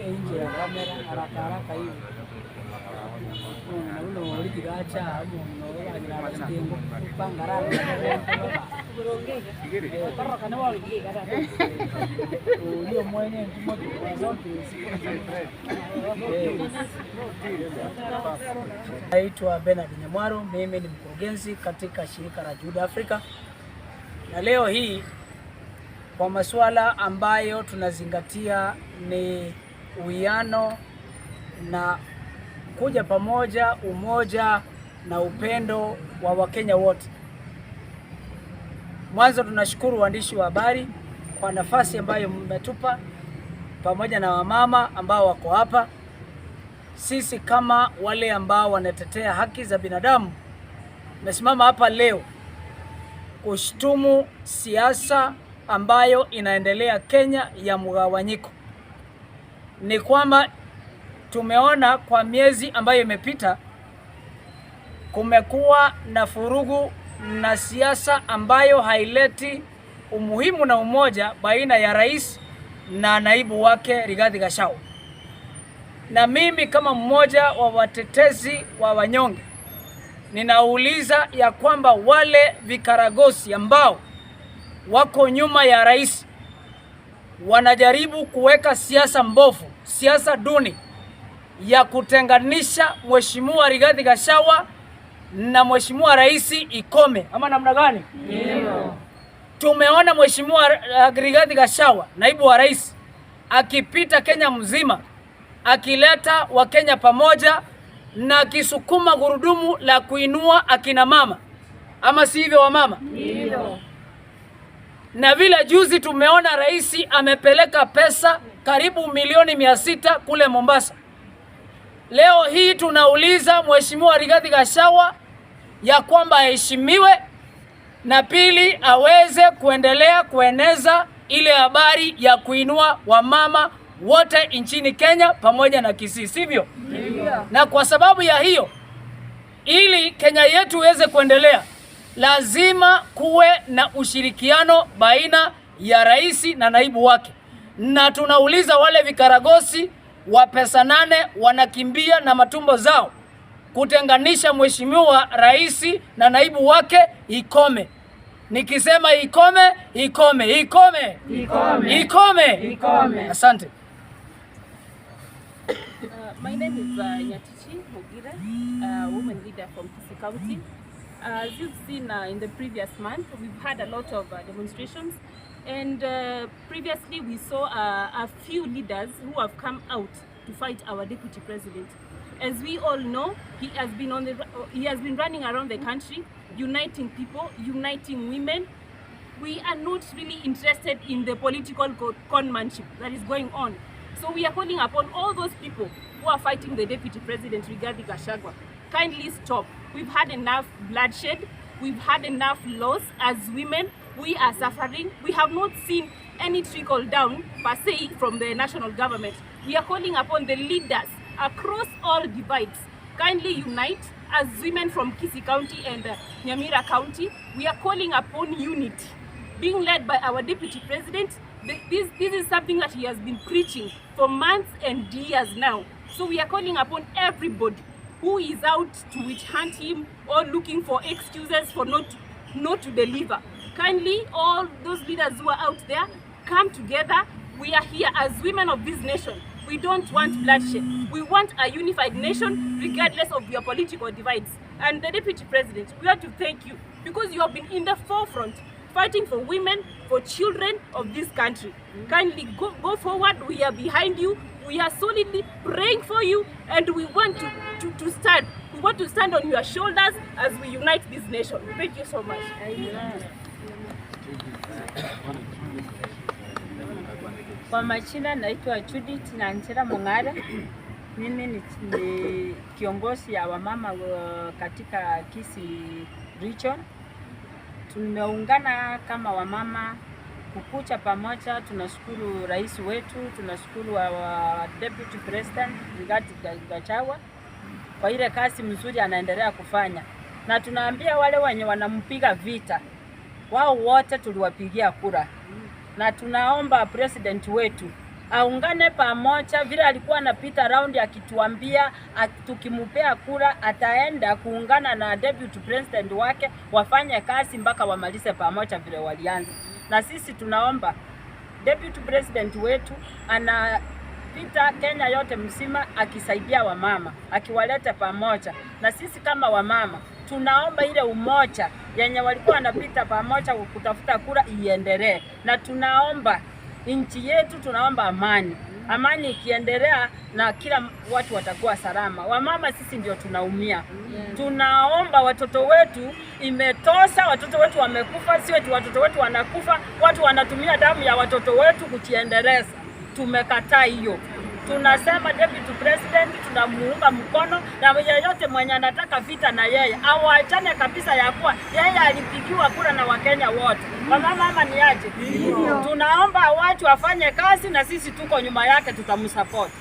nje ya kamera haraka haraka hivi. Uno ulikigacha hapo unaona kila kitu kupanga rada. Kana wale kigara. Ndio mwenye mmoja zote. Naitwa Bernard Nyamwaro, mimi ni mkurugenzi katika shirika la Jude Africa. Na leo hii kwa masuala ambayo tunazingatia ni uwiano na kuja pamoja, umoja na upendo wa Wakenya wote. Mwanzo tunashukuru waandishi wa habari kwa nafasi ambayo mmetupa pamoja na wamama ambao wako hapa. Sisi kama wale ambao wanatetea haki za binadamu tumesimama hapa leo kushtumu siasa ambayo inaendelea Kenya ya mgawanyiko. Ni kwamba tumeona kwa miezi ambayo imepita kumekuwa na furugu na siasa ambayo haileti umuhimu na umoja baina ya rais na naibu wake Rigathi Gachagua. Na mimi kama mmoja wa watetezi wa wanyonge ninauliza ya kwamba wale vikaragosi ambao wako nyuma ya rais wanajaribu kuweka siasa mbovu, siasa duni ya kutenganisha Mheshimiwa Rigathi Gachagua na Mheshimiwa Rais ikome. Ama namna gani? Ndio. Tumeona Mheshimiwa Rigathi Gachagua, naibu wa rais, akipita Kenya mzima akileta Wakenya pamoja na kisukuma gurudumu la kuinua akina mama. Ama si hivyo wa mama? Ndio. Na vile juzi tumeona rais amepeleka pesa karibu milioni 600 kule Mombasa. Leo hii tunauliza Mheshimiwa Rigathi Gachagua ya kwamba aheshimiwe, na pili aweze kuendelea kueneza ile habari ya kuinua wamama wote nchini Kenya pamoja na Kisii, sivyo? Na kwa sababu ya hiyo, ili Kenya yetu iweze kuendelea, lazima kuwe na ushirikiano baina ya rais na naibu wake. Na tunauliza wale vikaragosi wa pesa 8 wanakimbia na matumbo zao kutenganisha Mheshimiwa rais na naibu wake ikome. Nikisema ikome, ikome, ikome, ikome, ikome, ikome. Asante. My name is Nyatichi Mugira, woman leader from Kisii County. As you've seen in the previous month, we've had a lot of demonstrations, and previously we saw a few leaders who have come out to fight our deputy president. As we all know, he has been running around the country, uniting people, uniting women. We are not really interested in the political conmanship that is going on. So we are calling upon all those people who are fighting the deputy president, Rigathi Gachagua, kindly stop. We've had enough bloodshed. We've had enough loss as women. We are suffering. We have not seen any trickle down per se from the national government. We are calling upon the leaders across all divides. Kindly unite as women from Kisii County and Nyamira County. We are calling upon unity, being led by our deputy president. This is something that he has been preaching for months and years now. So we are calling upon everybody who is out to witch hunt him or looking for excuses for not to deliver. Kindly, all those leaders who are out there, come together. We are here as women of this nation. We don't want bloodshed. We want a unified nation regardless of your political divides. And the deputy president, we want to thank you because you have been in the forefront fighting for women, for children of this country. Kindly go forward. We are behind you. We are solidly praying for you, and we want to stand. We want to stand on your shoulders as we unite this nation. Thank you so much. Kwa majina naitwa Judith Nanjera Mung'ara. Mimi ni kiongozi ya wamama katika Kisii region. Tumeungana kama wamama kukucha pamoja. Tunashukuru rais wetu, tunashukuru wa deputy president Rigathi Gachagua kwa ile kazi mzuri anaendelea kufanya. na tunaambia wale wenye wanampiga vita, wao wote tuliwapigia kura, na tunaomba president wetu aungane pamoja, vile alikuwa anapita raundi akituambia tukimupea kura ataenda kuungana na deputy president wake wafanye kazi mpaka wamalize pamoja vile walianza. Na sisi tunaomba deputy president wetu anapita Kenya yote mzima akisaidia wamama, akiwaleta pamoja, na sisi kama wamama tunaomba ile umoja yenye walikuwa wanapita pamoja kutafuta kura iendelee, na tunaomba nchi yetu, tunaomba amani. Amani ikiendelea na kila watu watakuwa salama. Wamama sisi ndio tunaumia. Tunaomba watoto wetu, imetosha, watoto wetu wamekufa, si wetu watoto wetu wanakufa, watu wanatumia damu ya watoto wetu kujiendeleza. Tumekataa hiyo. Tunasema deputy president tunamuunga mkono, na yeyote mwenye anataka vita na yeye awachane kabisa, ya kuwa yeye alipigiwa kura na Wakenya wote. Mama ama ni aje? Tunaomba watu wafanye kazi na sisi tuko nyuma yake, tutamsupport.